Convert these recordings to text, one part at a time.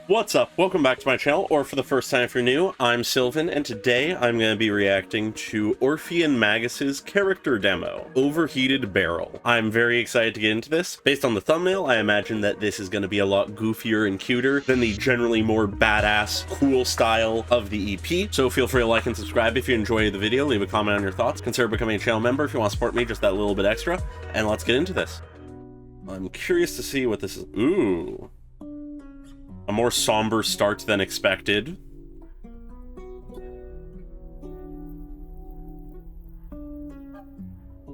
What's up? Welcome back to my channel, or for the first time if you're new, I'm Sylvan, and today I'm going to be reacting to Orphie Magus's character demo, Overheated Barrel. I'm very excited to get into this. Based on the thumbnail, I imagine that this is going to be a lot goofier and cuter than the generally more badass, cool style of the EP, so feel free to like and subscribe if you enjoy the video, leave a comment on your thoughts, consider becoming a channel member if you want to support me just that little bit extra, and let's get into this. I'm curious to see what this is. Ooh. A more somber start than expected.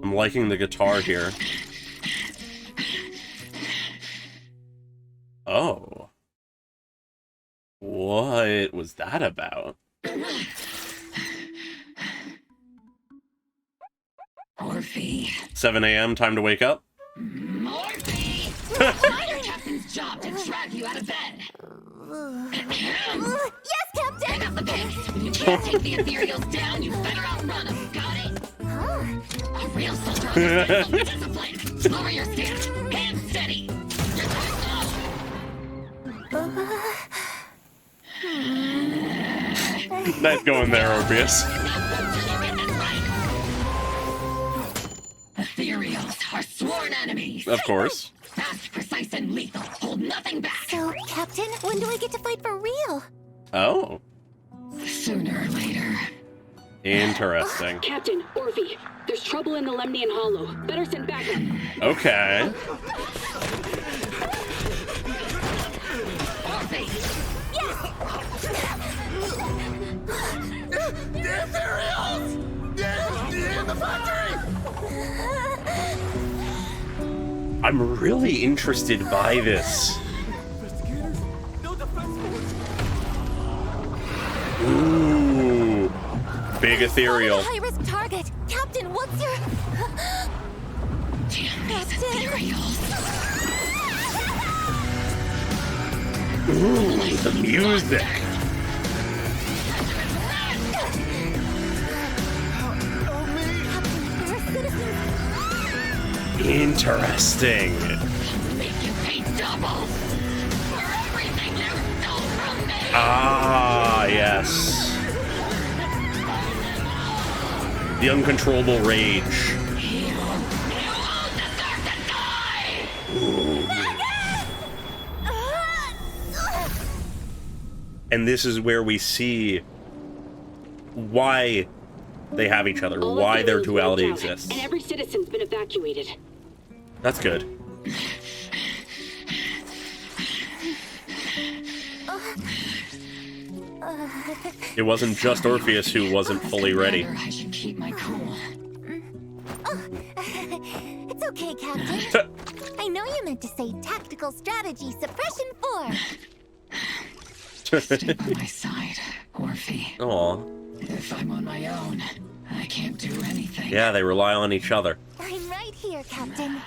I'm liking the guitar here. Oh. What was that about? Orphie. 7 a.m., time to wake up? Orphie! It's my captain's job to drag you out of bed. Yes, Captain! Pick up the pace. When you can't take the ethereals down, you better outrun them. Got it? A real soldier understands discipline. Slower your stance. Hands steady. You're too slow. Nice going there, Orpheus. Ethereals are sworn enemies. Of course. Fast, precise, and lethal. Hold nothing back. So, Captain, when do I get to fight for real? Oh. Sooner or later. Interesting. Captain, Orphie, there's trouble in the Lemnian Hollow. Better send backup. Okay. Orphie! The Ethereals! In the factory! I'm really interested by this. Ooh. Big ethereal. High-risk target. Captain, what's your... Damn these ethereals. Ooh, the music. Interesting. Make you pay double for everything you stole from me. Ah, yes. The uncontrollable rage. You all deserve to die. And this is where we see why they have each other, All why their ethereals duality wiped out, exists. And every citizen's been evacuated. That's good. It wasn't just Orpheus who wasn't fully ready. I should keep my cool. It's okay, Captain. I know you meant to say tactical strategy suppression 4. Stay by my side, Orphie. Aw. If I'm on my own, I can't do anything. Yeah, they rely on each other. I'm right here, Captain.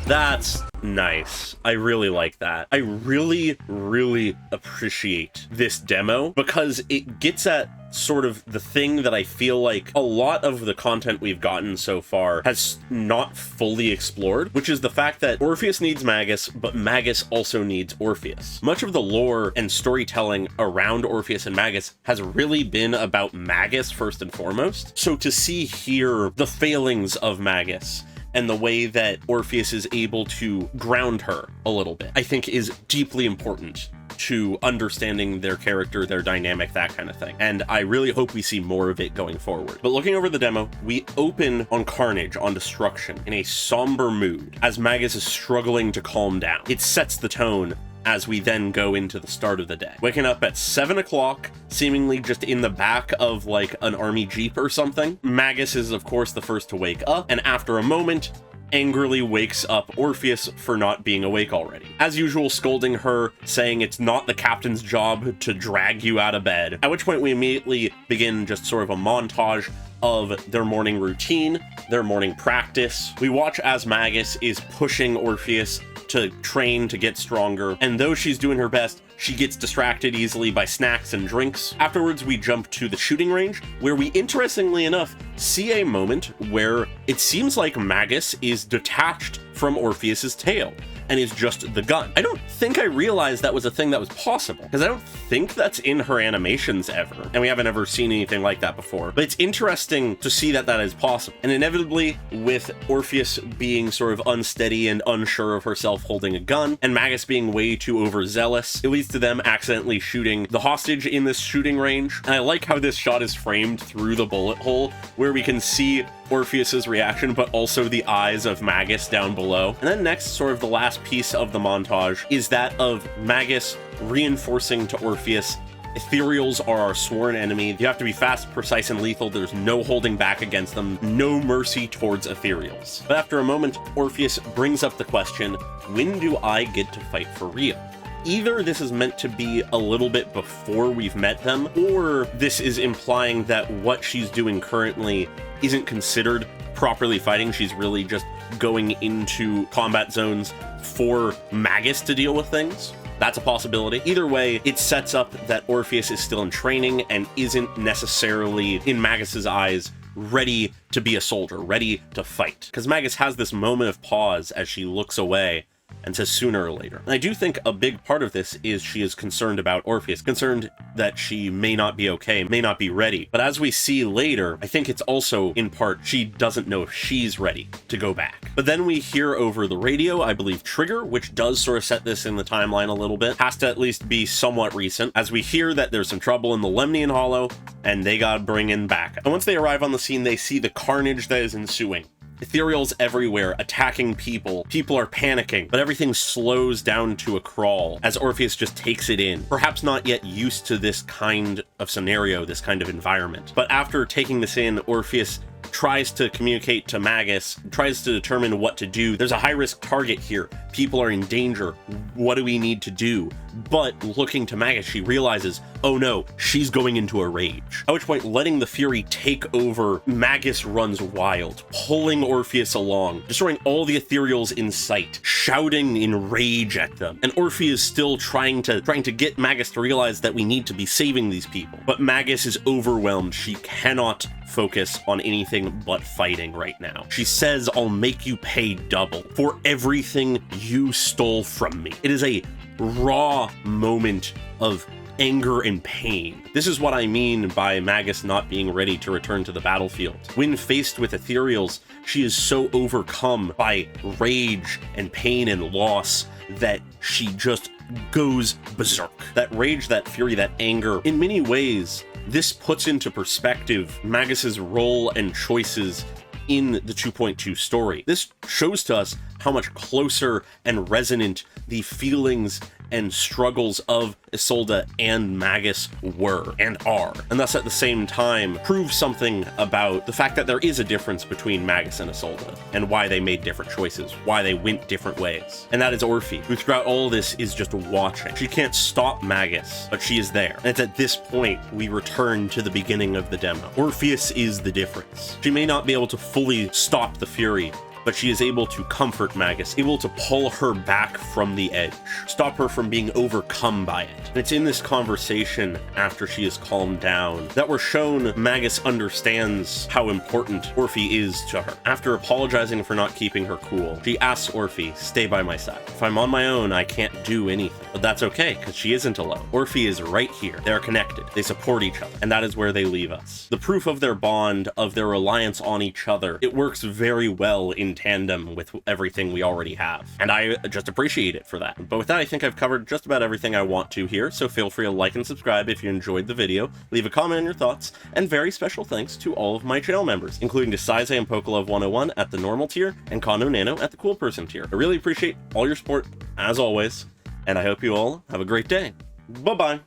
That's nice. I really like that. I really, really appreciate this demo because it gets at sort of the thing that I feel like a lot of the content we've gotten so far has not fully explored, which is the fact that Orpheus needs Magus, but Magus also needs Orpheus. Much of the lore and storytelling around Orpheus and Magus has really been about Magus first and foremost. So to see here the failings of Magus and the way that Orpheus is able to ground her a little bit, I think is deeply important to understanding their character, their dynamic, that kind of thing. And I really hope we see more of it going forward. But looking over the demo, we open on carnage, on destruction, in a somber mood, as Magus is struggling to calm down. It sets the tone as we then go into the start of the day. Waking up at 7 o'clock, seemingly just in the back of like an army jeep or something. Magus is of course the first to wake up, and after a moment, angrily wakes up Orpheus for not being awake already. As usual, scolding her, saying it's not the captain's job to drag you out of bed, at which point we immediately begin just sort of a montage of their morning routine, their morning practice. We watch as Magus is pushing Orpheus to train to get stronger, and though she's doing her best, she gets distracted easily by snacks and drinks. Afterwards, we jump to the shooting range, where we, interestingly enough, see a moment where it seems like Magus is detached from Orpheus's tail. and is just the gun. I don't think I realized that was a thing that was possible, because I don't think that's in her animations ever, and we haven't ever seen anything like that before. But it's interesting to see that that is possible. And inevitably, with Orpheus being sort of unsteady and unsure of herself holding a gun, and Magus being way too overzealous, it leads to them accidentally shooting the hostage in this shooting range. And I like how this shot is framed through the bullet hole, where we can see Orpheus's reaction, but also the eyes of Magus down below. And then next, sort of the last piece of the montage, is that of Magus reinforcing to Orpheus, ethereals are our sworn enemy. You have to be fast, precise, and lethal. There's no holding back against them. No mercy towards ethereals. But after a moment, Orpheus brings up the question, when do I get to fight for real? Either this is meant to be a little bit before we've met them, or this is implying that what she's doing currently isn't considered properly fighting. She's really just going into combat zones for Magus to deal with things. That's a possibility. Either way, it sets up that Orpheus is still in training and isn't necessarily, in Magus's eyes, ready to be a soldier, ready to fight. Because Magus has this moment of pause as she looks away and says sooner or later. And I do think a big part of this is she is concerned about Orpheus, concerned that she may not be okay, may not be ready. But as we see later, I think it's also in part she doesn't know if she's ready to go back. But then we hear over the radio, I believe, Trigger, which does sort of set this in the timeline a little bit, has to at least be somewhat recent, as we hear that there's some trouble in the Lemnian Hollow and they gotta bring in backup. And once they arrive on the scene, they see the carnage that is ensuing. Ethereals everywhere, attacking people. People are panicking, but everything slows down to a crawl as Orpheus just takes it in. Perhaps not yet used to this kind of scenario, this kind of environment. But after taking this in, Orpheus tries to communicate to Magus, tries to determine what to do. There's a high-risk target here. People are in danger. What do we need to do? But looking to Magus, she realizes, oh no, she's going into a rage. At which point, letting the Fury take over, Magus runs wild, pulling Orpheus along, destroying all the ethereals in sight, shouting in rage at them. And Orpheus is still trying to get Magus to realize that we need to be saving these people. But Magus is overwhelmed. She cannot focus on anything but fighting right now. She says, I'll make you pay double for everything you stole from me. It is a raw moment of anger and pain. This is what I mean by Magus not being ready to return to the battlefield. When faced with ethereals, she is so overcome by rage and pain and loss that she just goes berserk. That rage, that fury, that anger, in many ways, this puts into perspective Magus's role and choices in the 2.2 story. This shows to us how much closer and resonant the feelings and struggles of Isolde and Magus were and are, and thus at the same time prove something about the fact that there is a difference between Magus and Isolde and why they made different choices, why they went different ways. And that is Orphie, who throughout all this is just watching. She can't stop Magus, but she is there. And it's at this point we return to the beginning of the demo. Orpheus is the difference. She may not be able to fully stop the Fury, but she is able to comfort Magus, able to pull her back from the edge, stop her from being overcome by it. And it's in this conversation, after she is calmed down, that we're shown Magus understands how important Orphie is to her. After apologizing for not keeping her cool, she asks Orphie, stay by my side. If I'm on my own, I can't do anything. But that's okay, because she isn't alone. Orphie is right here. They're connected. They support each other. And that is where they leave us. The proof of their bond, of their reliance on each other, it works very well in tandem with everything we already have. And I just appreciate it for that. But with that, I think I've covered just about everything I want to here, so feel free to like and subscribe if you enjoyed the video, leave a comment on your thoughts, and very special thanks to all of my channel members, including to Size and Pokelove101 at the normal tier, and Kondo Nano at the cool person tier. I really appreciate all your support, as always, and I hope you all have a great day. Bye-bye!